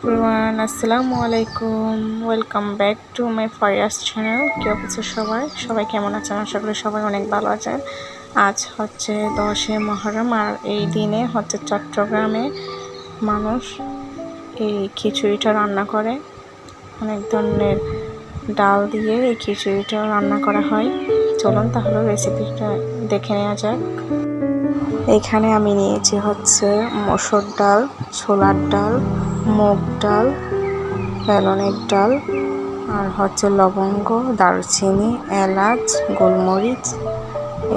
Everyone, আসসালামু আলাইকুম। Welcome back to my ফারিয়াস চ্যানেল। কি অবস্থা সবাই কেমন আছেন? আশা করি সবাই অনেক ভালো আছেন। আজ হচ্ছে 10 মুহররম, আর এই দিনে হচ্ছে চট্টগ্রামে মানুষ এই খিচুড়িটা রান্না করে। অনেক ধরনের ডাল দিয়ে এই খিচুড়িটা রান্না করা হয়। চলুন তাহলে রেসিপিটা দেখে নেওয়া যাক। এখানে আমি নিয়েছি হচ্ছে মসুর ডাল, ছোলার ডাল, মুগ ডাল, ফেলনের ডাল, আর হচ্ছে লবঙ্গ, দারুচিনি, এলাচ, গোলমরিচ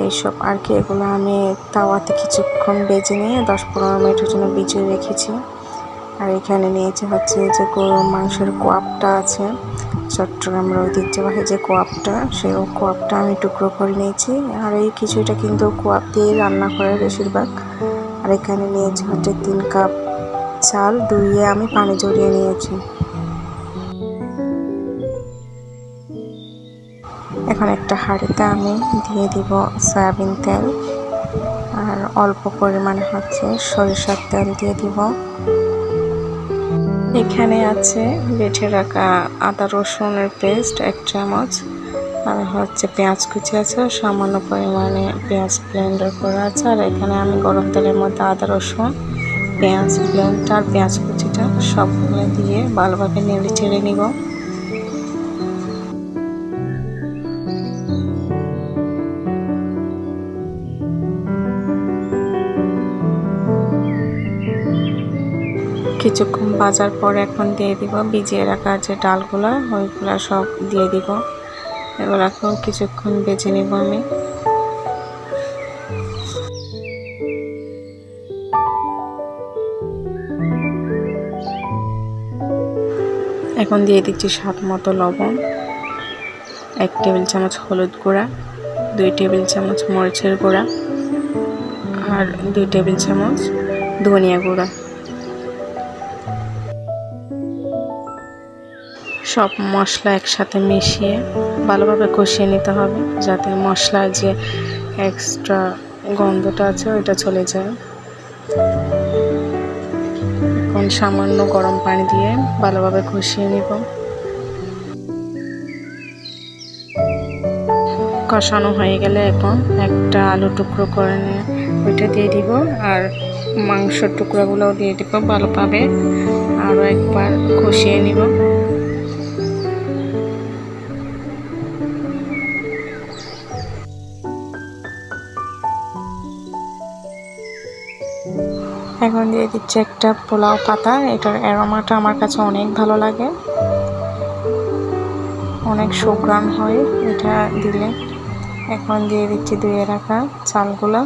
এইসব আর কি। এগুলো আমি তাওয়াতে কিছুক্ষণ বেজে নিয়ে 10-15 মিনিটের জন্য ভিজিয়ে রেখেছি। আর এখানে নিয়েছি হচ্ছে যে গরুর মাংসের কোয়াবটা আছে, চট্টগ্রামের ঐতিহ্যবাহী যে কোয়াবটা, সেই কোয়াবটা আমি টুকরো করে নিয়েছি। আর এই খিচুড়িটা কিন্তু কোয়াব দিয়ে রান্না করে বেশিরভাগ। আর এখানে নিয়েছি হচ্ছে 3 কাপ চাল, ধুয়ে আমি পানি ঝরিয়ে নিয়েছি। এখন একটা হাঁড়িতে আমি দিয়ে দিব সয়াবিন তেল, আর অল্প পরিমাণে হচ্ছে সরিষার তেল দিয়ে দিব। এখানে আছে বেটে রাখা আদা রসুনের পেস্ট 1 চামচ, আর হচ্ছে পেঁয়াজ কুচি আছে, সামান্য পরিমাণে পেঁয়াজ ব্লেন্ডার করা আছে। আর এখানে আমি গরম তেলের মধ্যে আদা রসুন, পেঁয়াজ ব্লেন্ড আর পেঁয়াজ কুচিটা সবগুলো দিয়ে ভালোভাবে নেড়ে চেড়ে নিব। কিছুক্ষণ ভাজার পরে এখন দিয়ে দিব ভিজিয়ে রাখা যে ডালগুলো, ওইগুলো সব দিয়ে দিব। এগুলাকেও কিছুক্ষণ বেজে নিব আমি। এখন দিয়ে দিচ্ছি স্বাদ মতো লবণ, 1 টেবিল চামচ হলুদ গুঁড়া, 2 টেবিল চামচ মরিচের গুঁড়া, আর 2 টেবিল চামচ ধনিয়া গুঁড়া। সব মশলা একসাথে মিশিয়ে ভালোভাবে কষিয়ে নিতে হবে, যাতে মশলার যে এক্সট্রা গন্ধটা আছে ওইটা চলে যায়। এখন সামান্য গরম পানি দিয়ে ভালোভাবে কষিয়ে নিব। কষানো হয়ে গেলে এখন একটা আলু টুকরো করে নিয়ে ওইটা দিয়ে দিব, আর মাংসের টুকরোগুলোও দিয়ে দিব। ভালোভাবে আরও একবার কষিয়ে নিব। এখন দিয়ে দিচ্ছি একটা পোলাও পাতা। এটার অ্যারোমাটা আমার কাছে অনেক ভালো লাগে, অনেক সুঘ্রাণ হয় এটা দিলে। এখন দিয়ে দিচ্ছি ধুয়ে রাখা চালগুলো।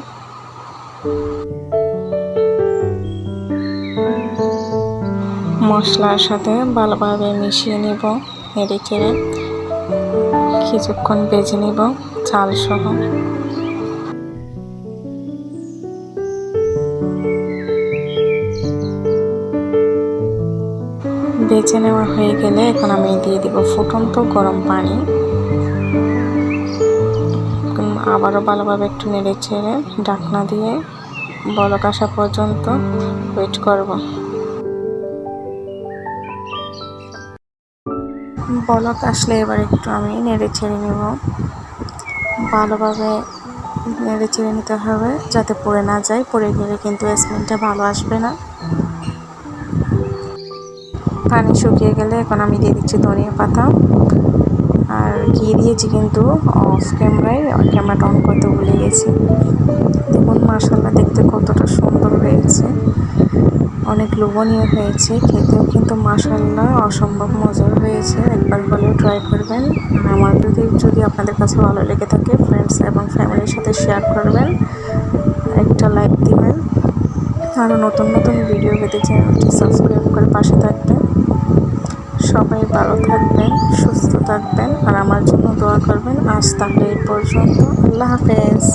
মশলার সাথে ভালোভাবে মিশিয়ে নিব, নেড়ে চেড়ে কিছুক্ষণ ভেজে নিব চাল সহ। ভেজে নেওয়া হয়ে গেলে এখন আমি দিয়ে দিব ফুটন্ত গরম পানি। আবারও ভালোভাবে একটু নেড়ে চেড়ে ঢাকনা দিয়ে বলক আসা পর্যন্ত ওয়েট করব। বলক আসলে এবার একটু আমি নেড়ে ছেড়ে নেব। ভালোভাবে নেড়ে চেড়ে নিতে হবে যাতে পুড়ে না যায়, পুড়ে গেলে কিন্তু স্মেলটা ভালো আসবে না। পানি শুকিয়ে গেলে এখন আমি দিয়ে দিচ্ছি ধনিয়া পাতা, আর ঘি দিয়েছি কিন্তু অফ ক্যামেরায়, ক্যামেরাটা অন করতে ভুলে গেছি। দেখুন মাশাআল্লাহ দেখতে কতটা সুন্দর হয়েছে, অনেক লোভনীয় হয়েছে, খেতেও কিন্তু মাশাআল্লাহ অসম্ভব মজার হয়েছে। একবার হলেও ট্রাই করবেন। আর আমার যদি আপনাদের কাছে ভালো লেগে থাকে, ফ্রেন্ডস এবং ফ্যামিলির সাথে শেয়ার করবেন, একটা লাইক দিবেন। আরও নতুন নতুন ভিডিও পেতে চ্যানেলটি সাবস্ক্রাইব করে পাশে থাকবেন। সবাই ভালো থাকবেন, সুস্থ থাকবেন, আর আমার জন্য দোয়া করবেন। আজ তাহলে এই পর্যন্ত। আল্লাহ হাফেজ।